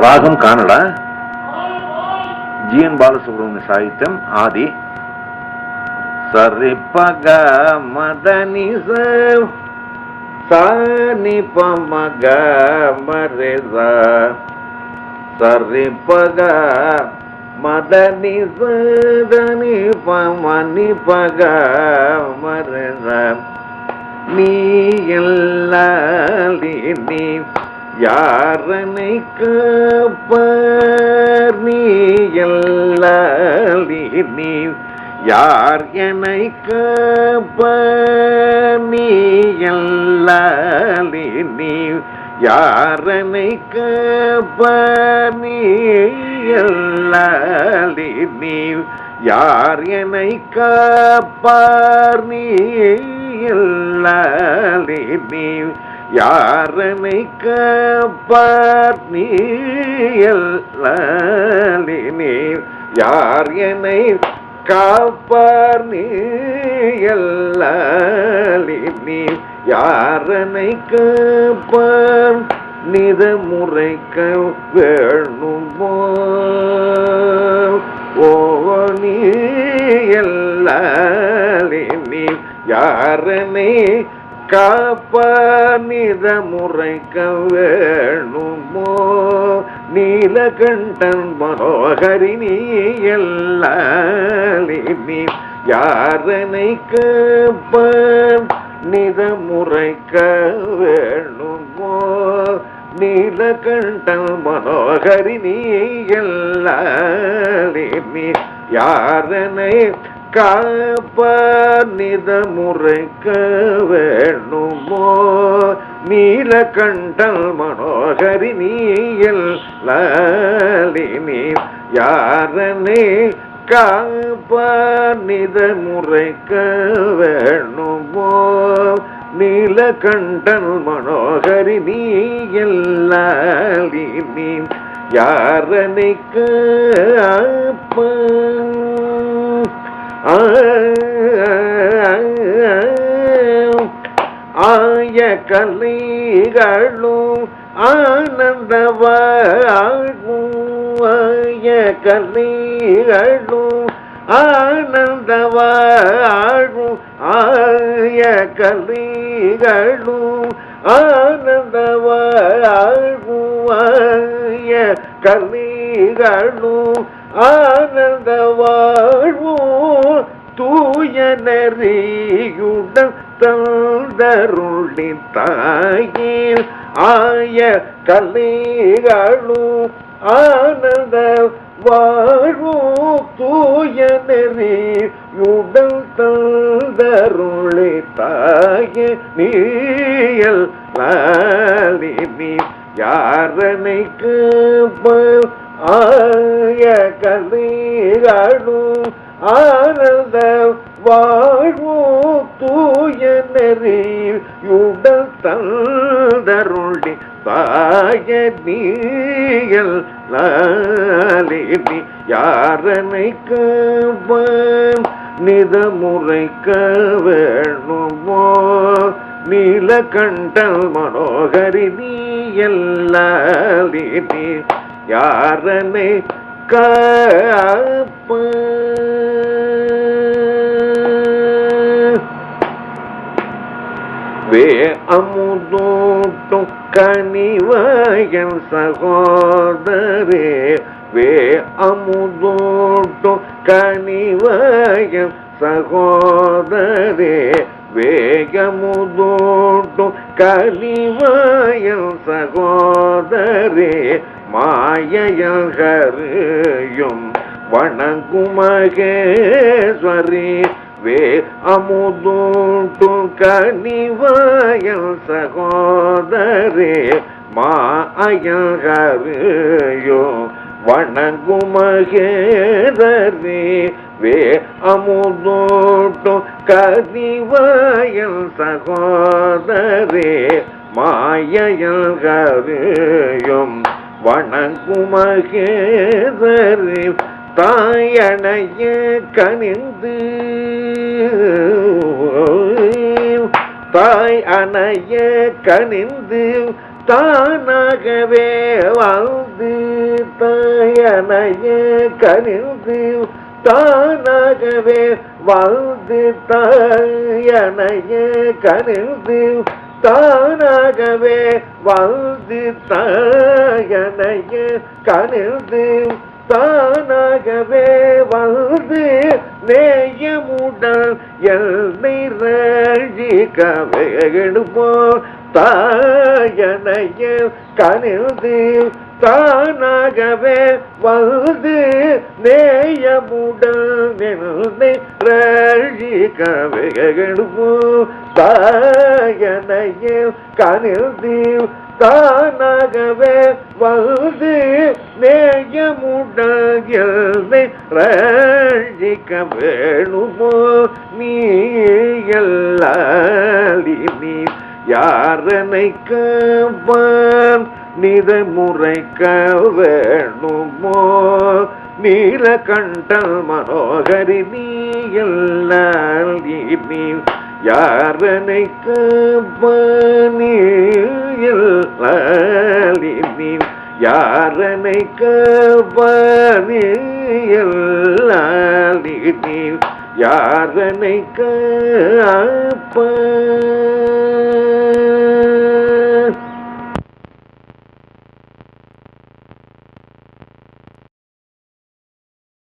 రాగం కానడ, జిఎన్ బాలసుబ్రహ్మణ్య సాహిత్యం, ఆది. సరిపగ మదని సాని పమగ మరెజ సరిపగ మదని సని పమని పగ మరెజ நீ எல்லாலி நீ யாரனை காப்பார் நீ எல்லாலி நீ யார் என்னை காப்பார் நீ எல்லாலி நீ யாரனை காப்பார் நீ எல்லாலி நீ யார் என்னை காப்பார் நீ எல்லாலி நீ யாரனை காப்பார் நீ எல்லாலி நீ யார் என்னை காப்பார் நீ எல்லாலி நீ யாரனை காப்பார் நித முறைக்க வேணுமோ ஓ நீ எல்லாலி நீ யாரனை காப்பார் நித முறைக்க வேணுமோ நீலகண்டன் மனோகரி நீ எல்லாலி நீ யாரனை காப்பார் நித முறைக்க வேணுமோ நீலகண்டன் மனோகரி நீ எல்லாலி நீ யாரனை காப்பார் நித முறைக்க வேணுமோ நீலகண்டன் மனோகரி நீ எல்லாலி நீ யாரனை காப்பார் நித முறைக்க வேணுமோ நீலகண்டன் மனோகரி நீ எல்லாலி நீ யாரனை காப்பார் ஆய கலைகளும் ஆனந்தவாழ்வும் ஆய கலைகளும் ஆனந்தவாழ்வும் ஆய கலைகளும் ஆனந்தவாழ்வும் ஆய கலைகளும் ஆனந்தவாழ்வும் தூய நெறியுடன் தந்தருளி தாயில் ஆய கலைகளும் ஆனந்த வாழ்வும் தூய நெறியுடன் தந்தருளி தாய நீயல் லாலி நீ யாரனை காப்பார் ஆய கலைகளும் ஆனந்த வாழ்வும் தூய நெறியுடன் தந்தருளி தாய நீயல் லாலி நீ யாரனை காப்பார் நித முறைக்க வேணுமோ நீலகண்டன் மனோகரி நீ எல்லாலி நீ யாரனை காப்பார் வே அமுதூட்டும் கனிவயன் சகோதரே வே அமுதூட்டும் கனிவயன் சகோதரே வேகமுதூட்டும் கலிவயன் சகோதரே மாயையகரையும் வணங்கும் மகேஸ்வரி வே அமுதூட்டும் கனிவயன் சகோதரே மாயையகரையும் வணங்கும் மகேஸ்வரி வே அமுதூட்டும் கனிவயன் சகோதரே மாயையகரையும் வணங்கும் மகேஸ்வரி தாயணைய கனிந்து தாய் அணைய கனிந்து தானாகவே வாழ்ந்து தாயனைய கனிந்து தானாகவே வாழ்ந்து தாயனைய கனிந்து தானாகவே வாழ்ந்து தாயனைய கனிந்து தானாகவே வாழ்ந்து நேயமுடன் எல்லை ரழிக்கவே எடுப்போம் தாயனைய கனிந்து தானாகவே வந்து நேயமுடன் எல்லை ரழிக்கவே எடுப்போம் தாயனைய கனிந்து தானாகவே வந்து நேயமுடன் எல்லை ரழிக்க வேணுமோ நீ எல்லாலி நீ யாரனை காப்பான் நிதமுறைக்க வேணுமோ நீலகண்டன் மனோகரி நீ எல்லாலி நீ யாரனை காப்பான் நீ எல்லாலி நீ யாரனை காப்பான் நீ எல்லாலி நீ யாரனை காப்பான்